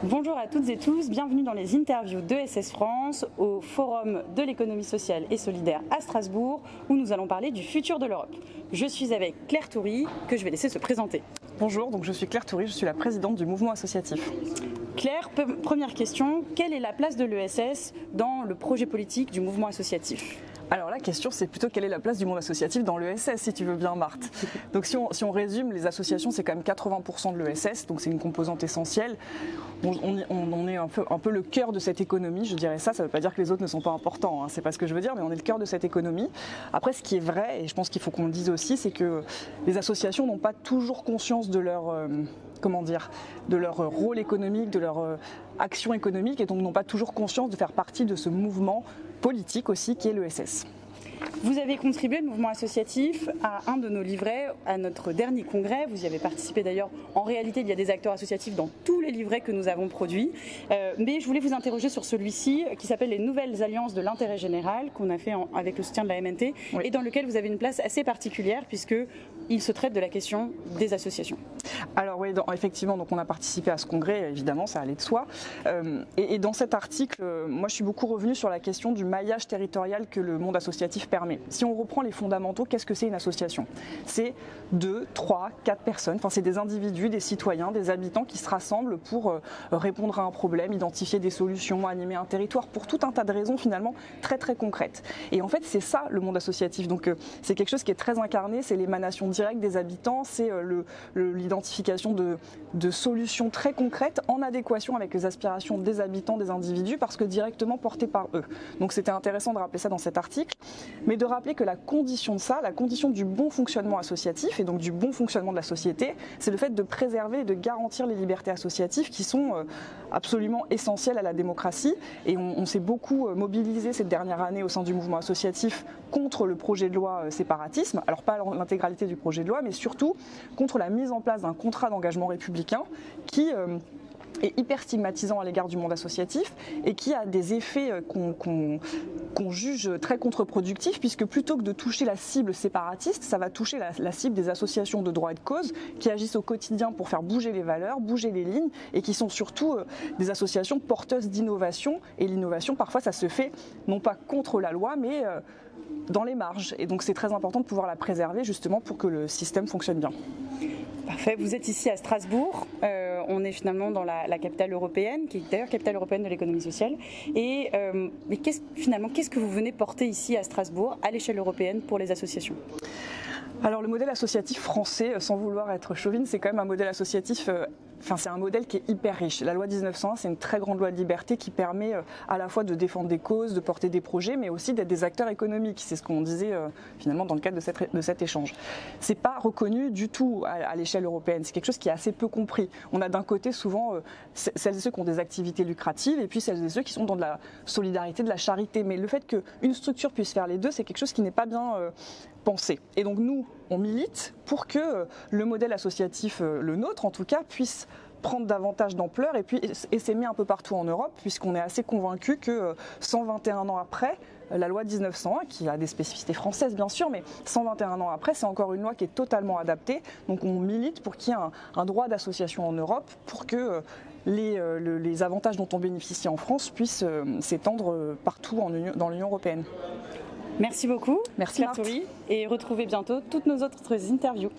Bonjour à toutes et tous, bienvenue dans les interviews de SS France au Forum de l'économie sociale et solidaire à Strasbourg où nous allons parler du futur de l'Europe. Je suis avec Claire Toury que je vais laisser se présenter. Bonjour, donc je suis Claire Toury, je suis la présidente du mouvement associatif. Claire, première question, quelle est la place de l'ESS dans le projet politique du mouvement associatif ? Alors la question c'est plutôt quelle est la place du monde associatif dans l'ESS si tu veux bien Marthe. Donc si on résume, les associations c'est quand même 80% de l'ESS, donc c'est une composante essentielle. On est un peu le cœur de cette économie, je dirais ça, ça ne veut pas dire que les autres ne sont pas importants, hein, c'est pas ce que je veux dire, mais on est le cœur de cette économie. Après ce qui est vrai, et je pense qu'il faut qu'on le dise aussi, c'est que les associations n'ont pas toujours conscience de leur... de leur rôle économique, de leur action économique et donc n'ont pas toujours conscience de faire partie de ce mouvement politique aussi qui est l'ESS. Vous avez contribué, le mouvement associatif, à un de nos livrets, à notre dernier congrès. Vous y avez participé d'ailleurs. En réalité, il y a des acteurs associatifs dans tous les livrets que nous avons produits. Mais je voulais vous interroger sur celui-ci qui s'appelle les Nouvelles Alliances de l'intérêt général, qu'on a fait avec le soutien de la MNT, oui. Et dans lequel vous avez une place assez particulière puisqu'il se traite de la question des associations. Alors oui, effectivement, donc on a participé à ce congrès, évidemment, ça allait de soi. Et dans cet article, moi je suis beaucoup revenue sur la question du maillage territorial que le monde associatif permet. Si on reprend les fondamentaux, qu'est-ce que c'est une association? C'est 2, 3, 4 personnes, enfin c'est des individus, des citoyens, des habitants qui se rassemblent pour répondre à un problème, identifier des solutions, animer un territoire, pour tout un tas de raisons finalement très très concrètes. Et en fait c'est ça le monde associatif, donc c'est quelque chose qui est très incarné, c'est l'émanation directe des habitants, c'est l'identification de solutions très concrètes en adéquation avec les aspirations des habitants, des individus, parce que directement portées par eux. Donc c'était intéressant de rappeler ça dans cet article, mais de rappeler que la condition de ça, la condition du bon fonctionnement associatif et donc du bon fonctionnement de la société, c'est le fait de préserver et de garantir les libertés associatives qui sont absolument essentielles à la démocratie. Et on s'est beaucoup mobilisé cette dernière année au sein du mouvement associatif contre le projet de loi séparatisme, alors pas l'intégralité du projet de loi, mais surtout contre la mise en place d'un contrat d'engagement républicain qui est hyper stigmatisant à l'égard du monde associatif et qui a des effets qu'on juge très contre-productifs, puisque plutôt que de toucher la cible séparatiste, ça va toucher la cible des associations de droit et de cause qui agissent au quotidien pour faire bouger les valeurs, bouger les lignes et qui sont surtout des associations porteuses d'innovation. Et l'innovation, parfois, ça se fait non pas contre la loi, mais dans les marges. Et donc c'est très important de pouvoir la préserver justement pour que le système fonctionne bien. Parfait, vous êtes ici à Strasbourg, on est finalement dans la capitale européenne, qui est d'ailleurs capitale européenne de l'économie sociale. Mais qu'est-ce que vous venez porter ici à Strasbourg, à l'échelle européenne, pour les associations ? Alors le modèle associatif français, sans vouloir être chauvine, c'est quand même un modèle associatif, c'est un modèle qui est hyper riche. La loi 1901, c'est une très grande loi de liberté qui permet à la fois de défendre des causes, de porter des projets, mais aussi d'être des acteurs économiques. C'est ce qu'on disait finalement dans le cadre de cet échange. C'est pas reconnu du tout à l'échelle européenne, c'est quelque chose qui est assez peu compris. On a d'un côté souvent celles et ceux qui ont des activités lucratives et puis celles et ceux qui sont dans de la solidarité, de la charité. Mais le fait qu'une structure puisse faire les deux, c'est quelque chose qui n'est pas bien pensé. Et donc nous, on milite pour que le modèle associatif, le nôtre en tout cas, puisse prendre davantage d'ampleur et puis s'aimer un peu partout en Europe, puisqu'on est assez convaincu que 121 ans après, la loi 1901, qui a des spécificités françaises bien sûr, mais 121 ans après, c'est encore une loi qui est totalement adaptée. Donc on milite pour qu'il y ait un droit d'association en Europe, pour que les avantages dont on bénéficie en France puissent s'étendre partout dans l'Union européenne. Merci beaucoup, merci Claire Toury, et retrouvez bientôt toutes nos autres interviews.